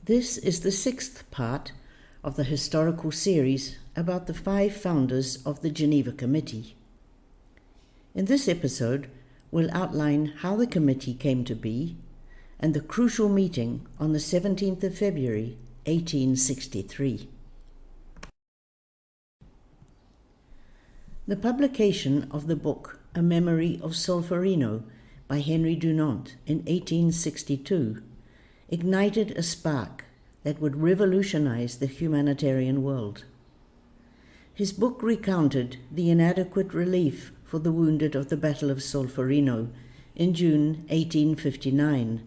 This is the 6th part of the historical series about the 5 founders of the Geneva Committee. In this episode, we'll outline how the committee came to be and the crucial meeting on the 17th of February, 1863. The publication of the book A Memory of Solferino by Henry Dunant in 1862 ignited a spark that would revolutionize the humanitarian world. His book recounted the inadequate relief for the wounded of the Battle of Solferino in June 1859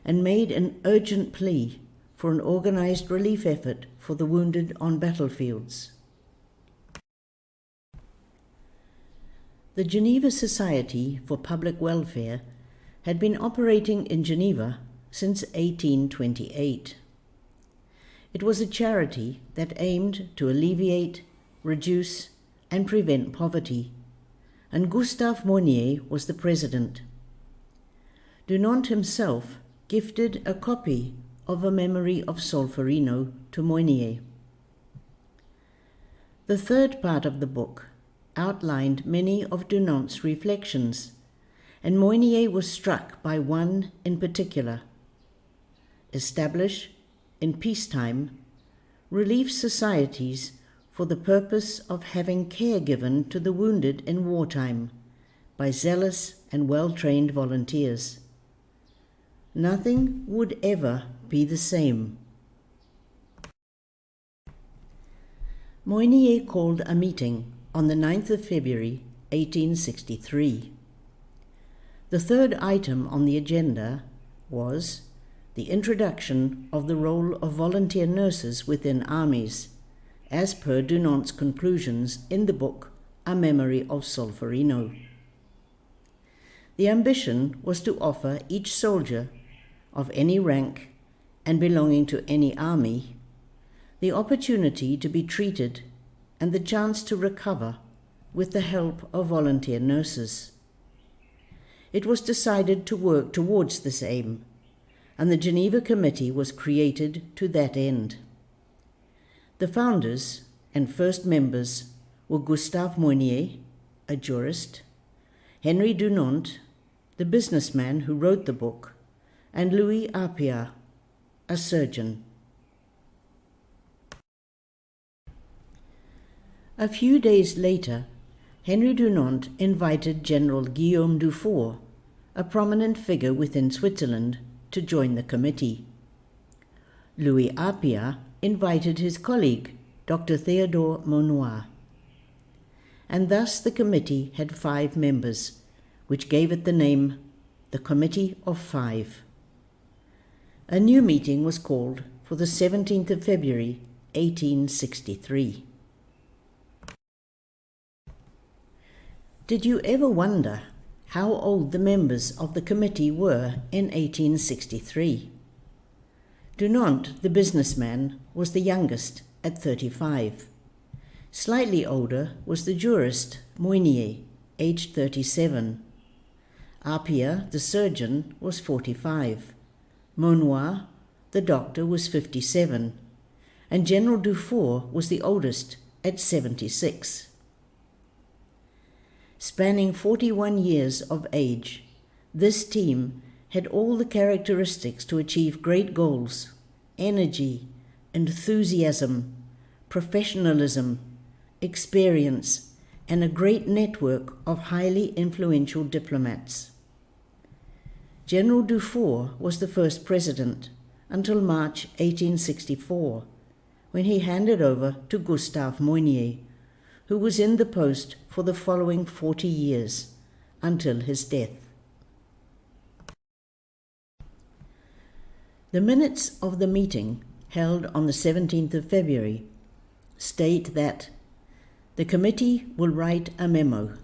and made an urgent plea for an organized relief effort for the wounded on battlefields. The Geneva Society for Public Welfare had been operating in Geneva since 1828. It was a charity that aimed to alleviate, reduce, and prevent poverty, and Gustave Monnier was the president. Dunant himself gifted a copy of A Memory of Solferino to Monnier. The third part of the book outlined many of Dunant's reflections, and Monnier was struck by one in particular: establish, in peacetime, relief societies for the purpose of having care given to the wounded in wartime by zealous and well-trained volunteers. Nothing would ever be the same. Monnier called a meeting on the 9th of February, 1863. The third item on the agenda was the introduction of the role of volunteer nurses within armies, as per Dunant's conclusions in the book A Memory of Solferino. The ambition was to offer each soldier of any rank and belonging to any army the opportunity to be treated and the chance to recover with the help of volunteer nurses. It was decided to work towards this aim, and the Geneva Committee was created to that end. The founders and first members were Gustave Monnier, a jurist, Henry Dunant, the businessman who wrote the book, and Louis Appiah, a surgeon. A few days later, Henry Dunant invited General Guillaume Dufour, a prominent figure within Switzerland, to join the committee. Louis Appiah invited his colleague, Dr. Theodore Monnois. And thus the committee had 5 members, which gave it the name the Committee of 5. A new meeting was called for the 17th of February, 1863. Did you ever wonder how old the members of the committee were in 1863? Dunant, the businessman, was the youngest at 35. Slightly older was the jurist, Monnier, aged 37. Appiah, the surgeon, was 45. Monnois, the doctor, was 57. And General Dufour was the oldest at 76. Spanning 41 years of age, this team had all the characteristics to achieve great goals: energy, enthusiasm, professionalism, experience, and a great network of highly influential diplomats. General Dufour was the first president until March 1864, when he handed over to Gustave Monnier, who was in the post for the following 40 years, until his death. The minutes of the meeting, held on the 17th of February, state that the committee will write a memo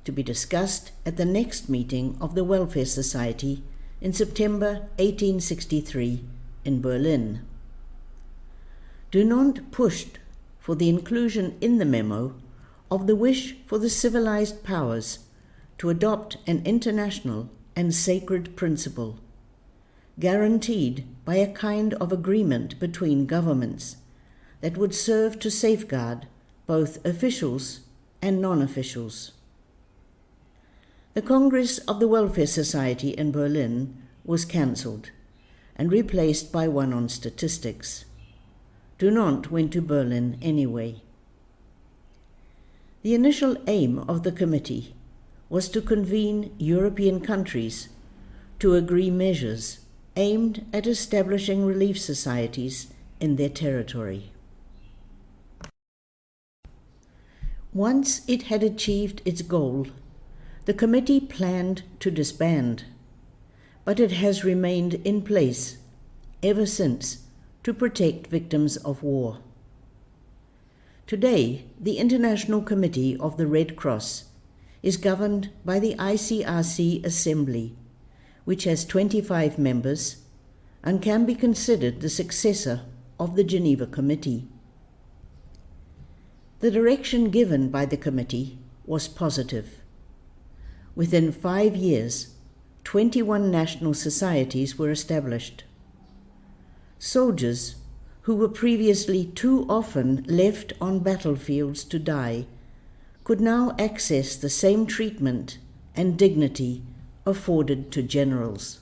to be discussed at the next meeting of the Welfare Society in September 1863 in Berlin. Dunant pushed for the inclusion in the memo of the wish for the civilized powers to adopt an international and sacred principle: guaranteed by a kind of agreement between governments that would serve to safeguard both officials and non-officials. The Congress of the Welfare Society in Berlin was cancelled and replaced by one on statistics. Dunant went to Berlin anyway. The initial aim of the committee was to convene European countries to agree measures aimed at establishing relief societies in their territory. Once it had achieved its goal, the committee planned to disband, but it has remained in place ever since to protect victims of war. Today, the International Committee of the Red Cross is governed by the ICRC Assembly, which has 25 members and can be considered the successor of the Geneva Committee. The direction given by the committee was positive. Within 5 years, 21 national societies were established. Soldiers who were previously too often left on battlefields to die could now access the same treatment and dignity afforded to generals.